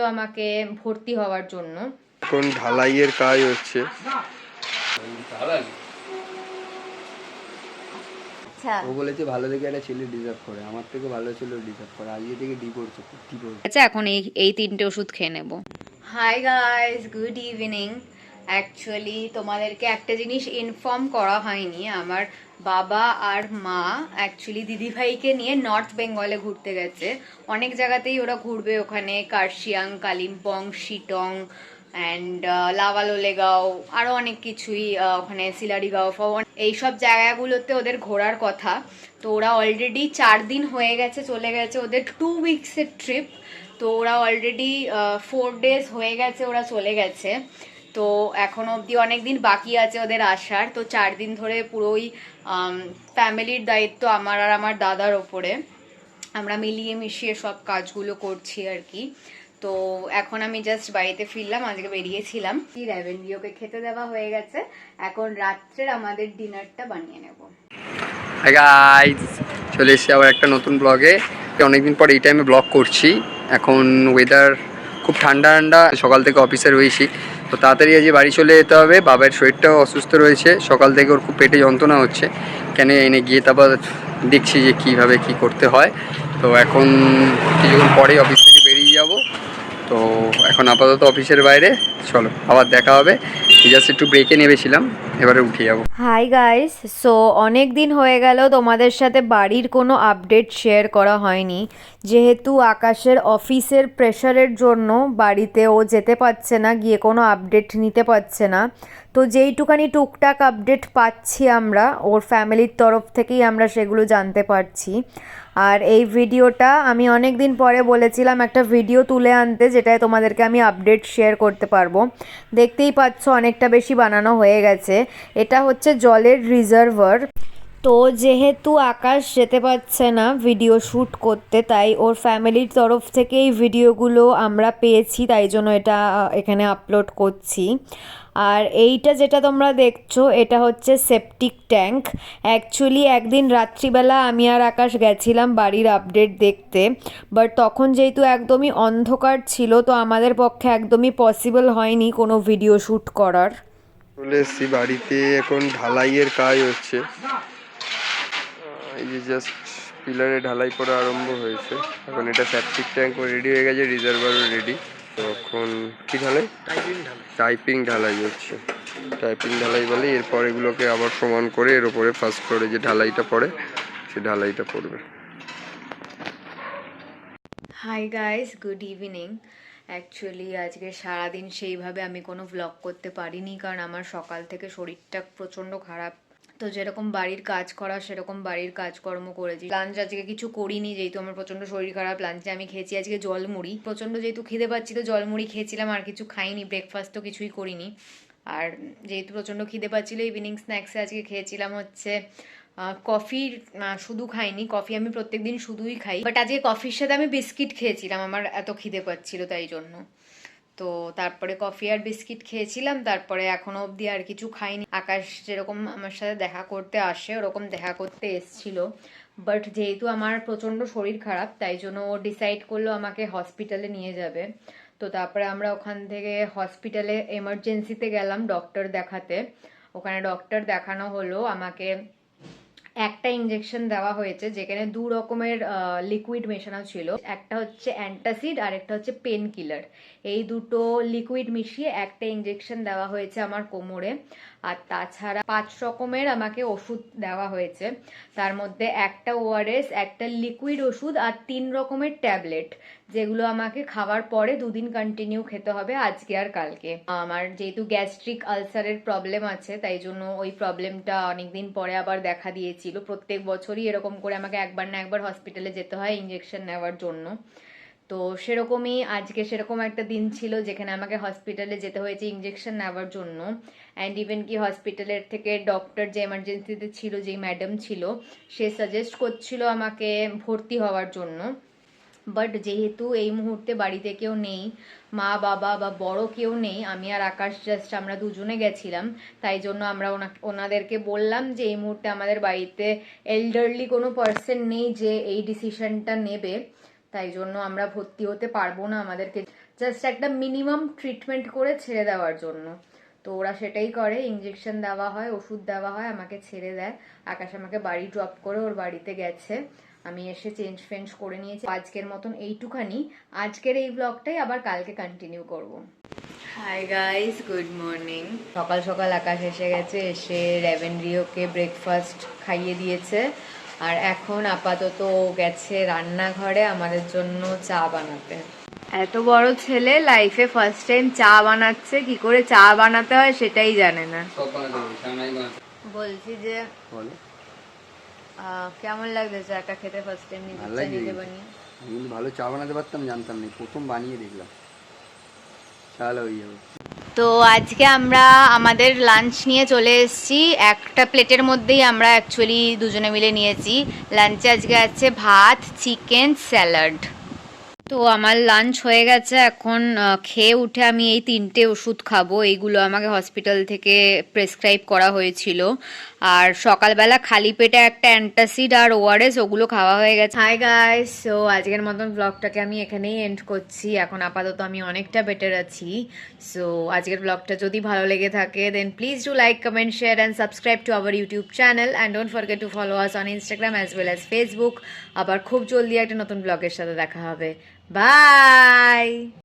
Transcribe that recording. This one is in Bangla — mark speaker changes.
Speaker 1: আমাকে ভর্তি হওয়ার জন্য।
Speaker 2: এখন ঢালাইয়ের কাজ হচ্ছে। ও বলেছে ভালো দেখে একটা ছেলে ডিজার্ভ করে, আমার থেকে ভালো ছেলে ডিজার্ভ করে, আজকে থেকে ডি করছে।
Speaker 1: আচ্ছা, এখন এই তিনটে ওষুধ খেয়ে নেব। Hi guys, good evening. Actually তোমাদেরকে একটা জিনিস ইনফর্ম করা হয়নি, আমার বাবা আর মা অ্যাকচুয়ালি দিদিভাইকে নিয়ে নর্থ বেঙ্গলে ঘুরতে গেছে। অনেক জায়গাতেই ওরা ঘুরবে, ওখানে কার্শিয়াং, কালিম্পং, শিটং অ্যান্ড লাভালোলেগাঁও, আরও অনেক কিছুই, ওখানে সিলারিগাঁও এইসব জায়গাগুলোতে ওদের ঘোরার কথা। তো ওরা অলরেডি 4 দিন হয়ে গেছে চলে গেছে, ওদের 2 উইকসের ট্রিপ। তো ওরা অলরেডি 4 ডেজ হয়ে গেছে ওরা চলে গেছে। তো এখনো অবধি অনেক দিন বাকি আছে ওদের আসার। তো 4 দিন ধরে পুরোই ফ্যামিলির দায়িত্ব আমার আর আমার দাদার ওপরে, আমরা মিলিয়ে মিশিয়ে সব কাজগুলো করছি আর কি। তো এখন আমি জাস্ট বাড়িতে ফিরলাম, আজকে বেরিয়েছিলাম। রেভেন্ডিওকে খেতে দেওয়া হয়ে গেছে, এখন রাত্রের আমাদের ডিনারটা বানিয়ে নেব।
Speaker 2: হাই গাইস, চলে এসেছি আবার একটা নতুন ব্লগে। অনেকদিন পর এই টাইমে ব্লগ করছি। এখন ওয়েদার খুব ঠান্ডা ঠান্ডা, সকাল থেকে অফিসে রয়েছি, তো তাড়াতাড়ি আজকে বাড়ি চলে যেতে হবে। বাবার শরীরটাও অসুস্থ রয়েছে, সকাল থেকে ওর খুব পেটে যন্ত্রণা হচ্ছে। কেন এনে গিয়ে তারপর দেখছি যে কীভাবে কী করতে হয়। তো এখন কিছুক্ষণ পরেই অফিস থেকে বেরিয়ে যাব। তো এখন আপাতত অফিসের বাইরে, চলো আবার দেখা হবে। জাস্ট একটু ব্রেকে নেমেছিলাম, এবারে উঠে যাবো।
Speaker 1: হাই গাইস, সো অনেক দিন হয়ে গেল তোমাদের সাথে বাড়ির কোনো আপডেট শেয়ার করা হয়নি, যেহেতু আকাশের অফিসের প্রেশারের জন্য বাড়িতে ও যেতে পারছে না, গিয়ে কোনো আপডেট নিতে পারছে না। তো যেইটুকানি টুকটাক আপডেট পাচ্ছি আমরা ওর ফ্যামিলির তরফ থেকেই আমরা সেগুলো জানতে পারছি। আর এই ভিডিওটা আমি অনেক দিন পরে বলেছিলাম একটা ভিডিও তুলে আনতে, যেটায় তোমাদেরকে আমি আপডেট শেয়ার করতে পারবো। দেখতেই পাচ্ছ অনেকটা বেশি বানানো হয়ে গেছে। এটা হচ্ছে জলের রিজার্ভার। তো যেহেতু আকাশ যেতে পারছে না ভিডিও শ্যুট করতে, তাই ওর ফ্যামিলির তরফ থেকে এই ভিডিওগুলো আমরা পেয়েছি, তাই জন্য এটা এখানে আপলোড করছি। আর এইটা যেটা তোমরা দেখছো এটা হচ্ছে সেপটিক ট্যাঙ্ক। অ্যাকচুয়ালি একদিন রাত্রিবেলা আমি আর আকাশ গেছিলাম বাড়ির আপডেট দেখতে, বাট তখন যেহেতু একদমই অন্ধকার ছিল, তো আমাদের পক্ষে একদমই পসিবল হয়নি কোনো ভিডিও শ্যুট করার।
Speaker 2: চলে এসেছি বাড়িতে, এখন ঢালাইয়ের কাজ হচ্ছে। এই যে জাস্ট পিলারে ঢালাই করা আরম্ভ হয়েছে। এখন এটা সেপটিক ট্যাঙ্ক রেডি হয়ে গেছে, রিজার্ভারও রেডি। তো এখন কি ঢালাই? টাইপিং ঢালাই হচ্ছে। টাইপিং ঢালাই বলে, এরপর এগুলোকে আবার সমান করে এর উপরে ফার্স্ট ফ্লোরে যে ঢালাইটা পড়ে সে ঢালাইটা পড়বে।
Speaker 1: Hi guys, good evening. Actually আজকে সারাদিন সেইভাবে আমি কোনো ভ্লগ করতে পারিনি, কারণ আমার সকাল থেকে শরীরটা প্রচণ্ড খারাপ। তো যেরকম বাড়ির কাজ করা সেরকম বাড়ির কাজকর্ম করেছি। লাঞ্চ আজকে কিছু করিনি, যেহেতু আমার প্রচণ্ড শরীর খারাপ। লাঞ্চে আমি খেয়েছি আজকে জলমুড়ি, প্রচণ্ড যেহেতু খিদে পাচ্ছি তো জলমুড়ি খেয়েছিলাম, আর কিছু খাইনি, ব্রেকফাস্ট তো কিছুই করিনি। আর যেহেতু প্রচণ্ড খিদে পাচ্ছিলো, ইভিনিং স্ন্যাক্সে আজকে খেয়েছিলাম হচ্ছে কফি। শুধু খাইনি, কফি আমি প্রত্যেকদিন শুধুই খাই, বাট আজকে কফির সাথে আমি বিস্কিট খেয়েছিলাম, আমার এত খিদে পাচ্ছিল তাই জন্য। তো তারপরে কফি আর বিস্কিট খেয়েছিলাম, তারপরে এখনো অবধি আর কিছু খাইনি। আকাশ যেরকম আমার সাথে দেখা করতে আসে ওরকম দেখা করতে এসছিল, বাট যেহেতু আমার প্রচণ্ড শরীর খারাপ তাই জন্য ও ডিসাইড করলো আমাকে হসপিটালে নিয়ে যাবে। তো তারপরে আমরা ওখান থেকে হসপিটালে এমার্জেন্সিতে গেলাম ডক্টর দেখাতে। ওখানে ডক্টর দেখানো হলো, আমাকে একটা ইঞ্জেকশন দেওয়া হয়েছে যেখানে 2 রকমের লিকুইড মেশানো ছিল। একটা হচ্ছে অ্যান্টাসিড আর একটা হচ্ছে পেন কিলার। এই দুটো লিকুইড মিশিয়ে একটা ইঞ্জেকশন দেওয়া হয়েছে আমার কোমরে। আর তাছাড়া 5 রকমের আমাকে ওষুধ দেওয়া হয়েছে, তার মধ্যে একটা ওআরএস, একটা লিকুইড ওষুধ আর 3 রকমের ট্যাবলেট, যেগুলো আমাকে খাওয়ার পরে 2 দিন কন্টিনিউ খেতে হবে, আজকে আর কালকে। আমার যেহেতু গ্যাস্ট্রিক আলসারের প্রবলেম আছে তাই জন্য ওই প্রবলেমটা অনেকদিন পরে আবার দেখা দিয়েছিল। প্রত্যেক বছরই এরকম করে আমাকে একবার না একবার হসপিটালে যেতে হয় ইঞ্জেকশন নেওয়ার জন্য। তো সেরকমই আজকে সেরকম একটা দিন ছিল যেখানে আমাকে হসপিটালে যেতে হয়েছে ইঞ্জেকশন নেওয়ার জন্য। অ্যান্ড ইভেন কি হসপিটালের থেকে ডক্টর যে এমার্জেন্সিতে ছিল, যেই ম্যাডাম ছিল, সে সাজেস্ট করছিল আমাকে ভর্তি হওয়ার জন্য। বাট যেহেতু এই মুহূর্তে বাড়িতে কেউ নেই, মা বাবা বা বড় কেউ নেই, আমি আর আকাশ জাস্ট আমরা দুজনে গেছিলাম, তাই জন্য আমরা ওনাদেরকে বললাম যে এই মুহূর্তে আমাদের বাড়িতে এল্ডারলি কোনো পার্সন নেই যে এই ডিসিশনটা নেবে, তাই জন্য আমরা ভর্তি হতে পারবো না, আমাদেরকে জাস্ট একটা মিনিমাম ট্রিটমেন্ট করে ছেড়ে দেওয়ার জন্য। তো ওরা সেটাই করে, ইঞ্জেকশন দেওয়া হয়, ওষুধ দেওয়া হয়, আমাকে ছেড়ে দেয়। আকাশ আমাকে বাড়ি ড্রপ করে ওর বাড়িতে গেছে, আমি এসে চেঞ্জ ফেঞ্জ করে নিয়েছি। আজকের মতন এইটুখানি, আজকের এই ব্লগটাই আবার কালকে কন্টিনিউ করব। Hi guys, good morning. সকাল সকাল আকাশ এসে গেছে, এসে রেভেনরিওকে ব্রেকফাস্ট খাইয়ে দিয়েছে। আর এখন আপাতত ও গেছে রান্নাঘরে আমাদের জন্য চা বানাতে। এত বড় ছেলে লাইফে ফার্স্ট টাইম চা বানাচ্ছে, কি করে চা বানাতে হয় সেটাই জানে না। বলছি যে কেমন লাগছে চাটা খেতে ফার্স্ট টাইম নিজে বানিয়ে?
Speaker 2: আমি ভালো চা বানাতে পারতাম জানতাম না, প্রথম বানিয়ে দেখলাম, চাল হয়ে যাবে।
Speaker 1: তো আজকে আমরা আমাদের লাঞ্চ নিয়ে চলে এসেছি। একটা প্লেটের মধ্যেই আমরা অ্যাকচুয়ালি দুজনে মিলে নিয়েছি। লাঞ্চে আজকে আছে ভাত, চিকেন, স্যালাড। তো আমার লাঞ্চ হয়ে গেছে, এখন খেয়ে উঠে আমি এই 3টে ওষুধ খাবো। এইগুলো আমাকে হসপিটাল থেকে প্রেসক্রাইব করা হয়েছিল। আর সকালবেলা খালি পেটে একটা অ্যান্টাসিড আর ওআরএস, ওগুলো খাওয়া হয়ে গেছে। হাই গাইস, সো আজকের মতন ব্লগটাকে আমি এখানেই এন্ড করছি। এখন আপাতত আমি অনেকটা বেটার আছি। সো আজকের ব্লগটা যদি ভালো লেগে থাকে then please do like, comment, share and subscribe to our YouTube channel and don't forget to follow us on Instagram as well as Facebook. আবার খুব জলদি একটা নতুন ব্লগের সাথে দেখা হবে। Bye!